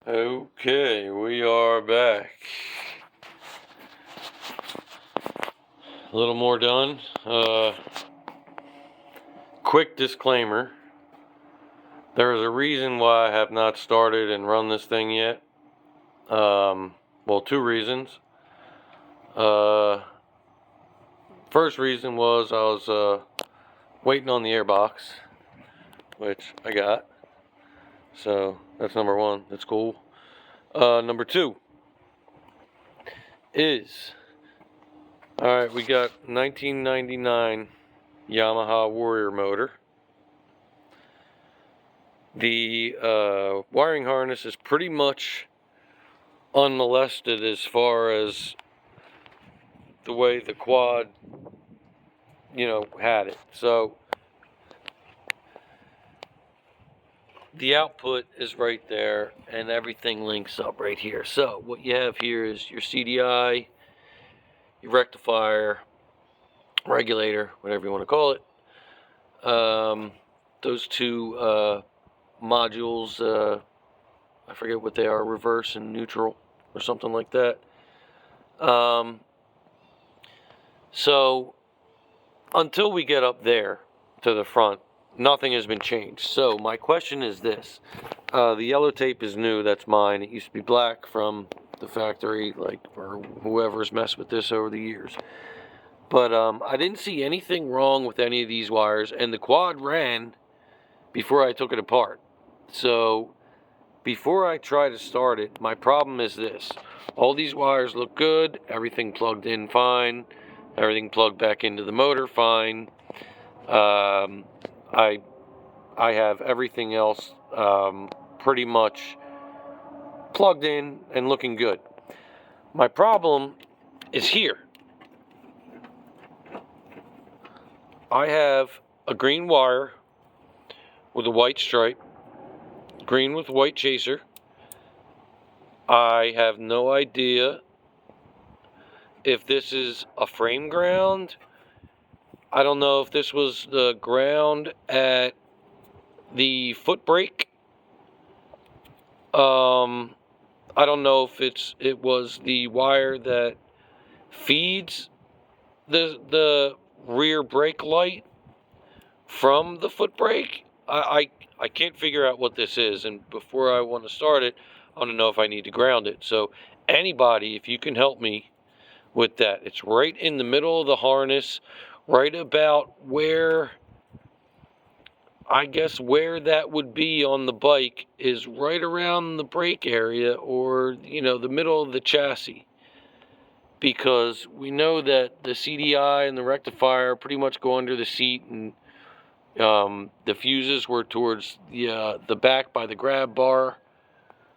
Okay, we are back. A little more done. Quick disclaimer. There is a reason why I have not started and run this thing yet. Well, two reasons. First reason was I was waiting on the airbox, which I got. So that's number one. That's cool. Number two is, alright, we got 1999 Yamaha Warrior motor. The wiring harness is pretty much unmolested as far as the way the quad, had it. So the output is right there and everything links up right here. So what you have here is your CDI, your rectifier, regulator, whatever you want to call it. Those two modules, I forget what they are, reverse and neutral or something like that. So until we get up there to the front, nothing has been changed. So my question is this. The yellow tape is new. That's mine. It used to be black from the factory, or whoever's messed with this over the years. But I didn't see anything wrong with any of these wires, and the quad ran before I took it apart. So before I try to start it, my problem is this. All these wires look good, everything plugged in fine, everything plugged back into the motor fine. I have everything else pretty much plugged in and looking good. My problem is here. I have a green wire with a white stripe, green with white chaser. I have no idea if this is a frame ground. I don't know if this was the ground at the foot brake. I don't know if it was the wire that feeds the rear brake light from the foot brake. I can't figure out what this is, and before I want to start it, I want to know if I need to ground it. So anybody, if you can help me with that. It's right in the middle of the harness, right about where, I guess where that would be on the bike is right around the brake area, or the middle of the chassis, because we know that the CDI and the rectifier pretty much go under the seat, and the fuses were towards the back by the grab bar.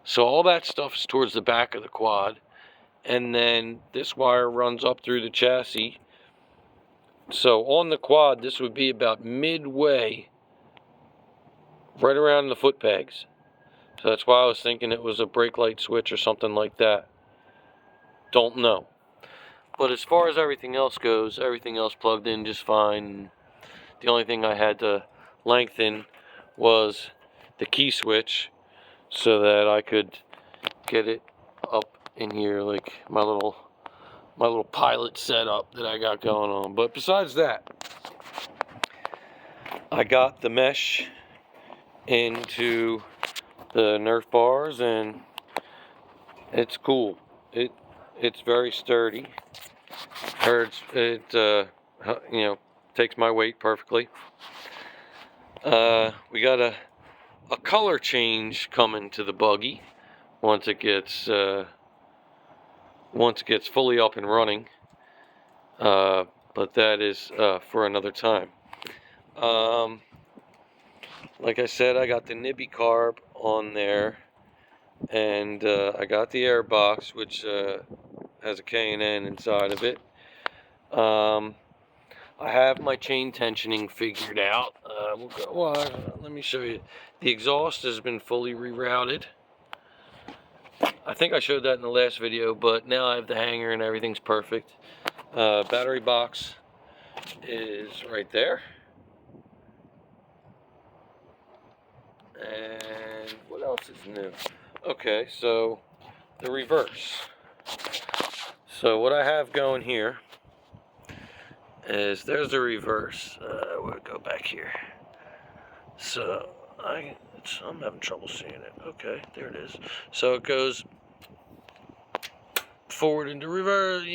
So all that stuff is towards the back of the quad. And then this wire runs up through the chassis. So on the quad, this would be about midway, right around the foot pegs. So that's why I was thinking it was a brake light switch or something like that. Don't know. But as far as everything else goes, everything else plugged in just fine. The only thing I had to lengthen was the key switch so that I could get it up in here, like my little pilot setup that I got going on. But besides that, I got the mesh into the Nerf bars, and it's cool. It's very sturdy. It takes my weight perfectly. We got a color change coming to the buggy once it gets fully up and running. But that is for another time. Like I said, I got the Nibby carb on there, and I got the air box, which has a K&N inside of it. I have my chain tensioning figured out. Let me show you. The exhaust has been fully rerouted. I think I showed that in the last video, but now I have the hanger and everything's perfect. Battery box is right there. And what else is new? Okay, so the reverse. So what I have going here is there's the reverse. We'll go back here. So I'm having trouble seeing it. Okay, there it is. So it goes forward into reverse,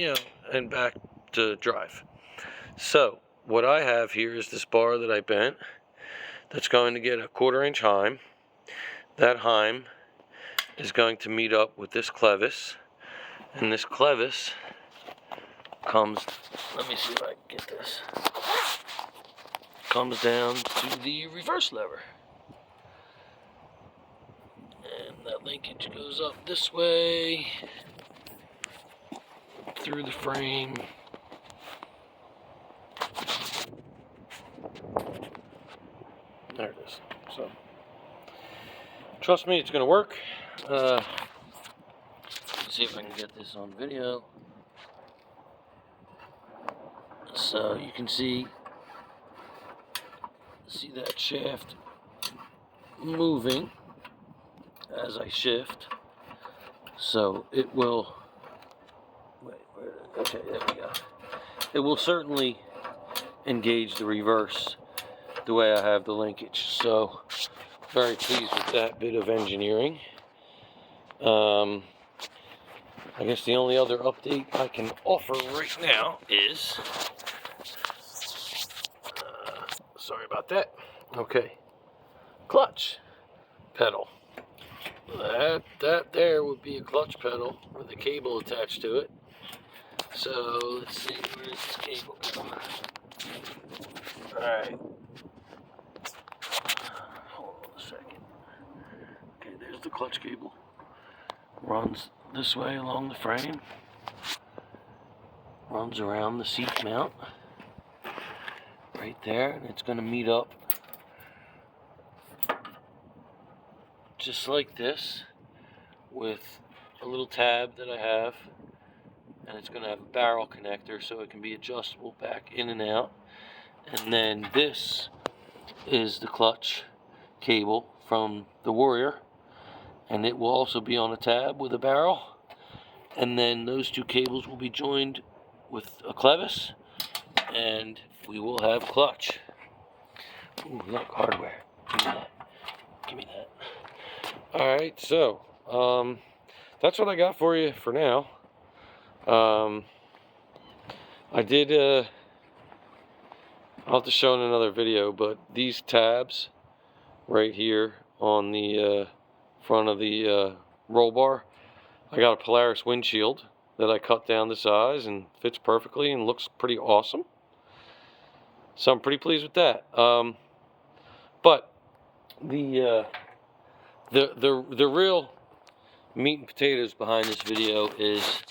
and back to drive. So what I have here is this bar that I bent that's going to get a 1/4 inch heim. That heim is going to meet up with this clevis, and this clevis comes, let me see if I can get this, comes down to the reverse lever. And that linkage goes up this way, through the frame. There it is. So, trust me, it's going to work. Let's see if I can get this on video. So you can see that shaft moving as I shift. So it will, okay, there we go. It will certainly engage the reverse the way I have the linkage. So very pleased with that bit of engineering. I guess the only other update I can offer right now is, sorry about that. Okay, clutch pedal. That there would be a clutch pedal with a cable attached to it. So let's see, where does this cable go? Alright. Hold on a second. Okay, there's the clutch cable. Runs this way along the frame. Runs around the seat mount. Right there, and it's going to meet up just like this with a little tab that I have, and it's going to have a barrel connector so it can be adjustable back in and out. And then this is the clutch cable from the Warrior, and it will also be on a tab with a barrel, and then those two cables will be joined with a clevis, and we will have clutch. Ooh, look, hardware. Give me that. Alright, so that's what I got for you for now. I did I'll have to show in another video, but these tabs right here on the front of the roll bar, I got a Polaris windshield that I cut down to size and fits perfectly and looks pretty awesome. So I'm pretty pleased with that. But the real meat and potatoes behind this video is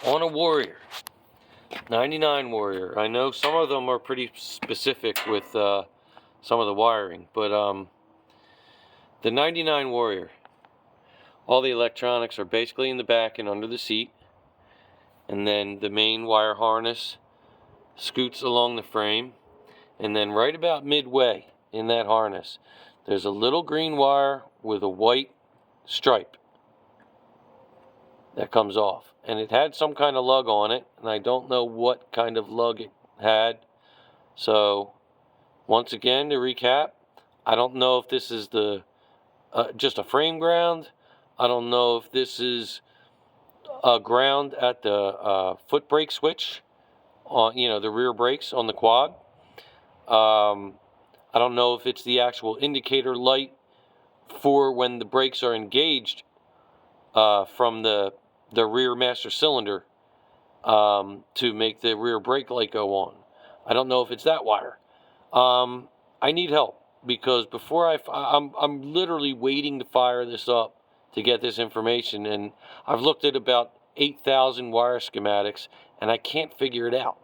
on a Warrior, 99 Warrior. I know some of them are pretty specific with some of the wiring, but the 99 Warrior, all the electronics are basically in the back and under the seat, and then the main wire harness scoots along the frame, and then right about midway in that harness there's a little green wire with a white stripe that comes off, and it had some kind of lug on it, and I don't know what kind of lug it had. So once again, to recap, I don't know if this is the just a frame ground. I don't know if this is a ground at the foot brake switch on, the rear brakes on the quad. I don't know if it's the actual indicator light for when the brakes are engaged from the rear master cylinder to make the rear brake light go on. I don't know if it's that wire. I need help, because before I'm literally waiting to fire this up to get this information, and I've looked at about 8,000 wire schematics and I can't figure it out.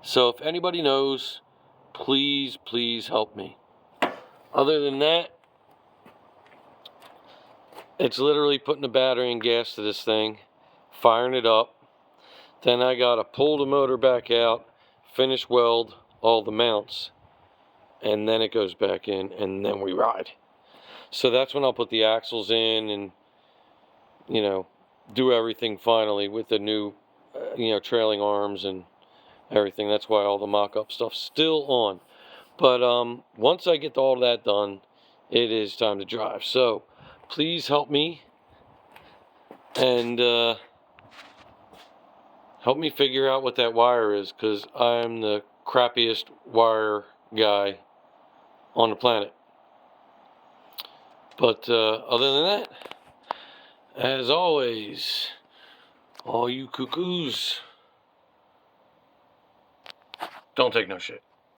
So if anybody knows, please help me. Other than that, it's literally putting a battery and gas to this thing, firing it up. Then I gotta pull the motor back out, finish weld all the mounts, and then it goes back in, and then we ride. So that's when I'll put the axles in and you know, do everything finally with the new, trailing arms and everything. That's why all the mock-up stuff's still on. But once I get all that done, it is time to drive. So please help me and help me figure out what that wire is, because I'm the crappiest wire guy on the planet. But other than that, as always, all you cuckoos, don't take no shit.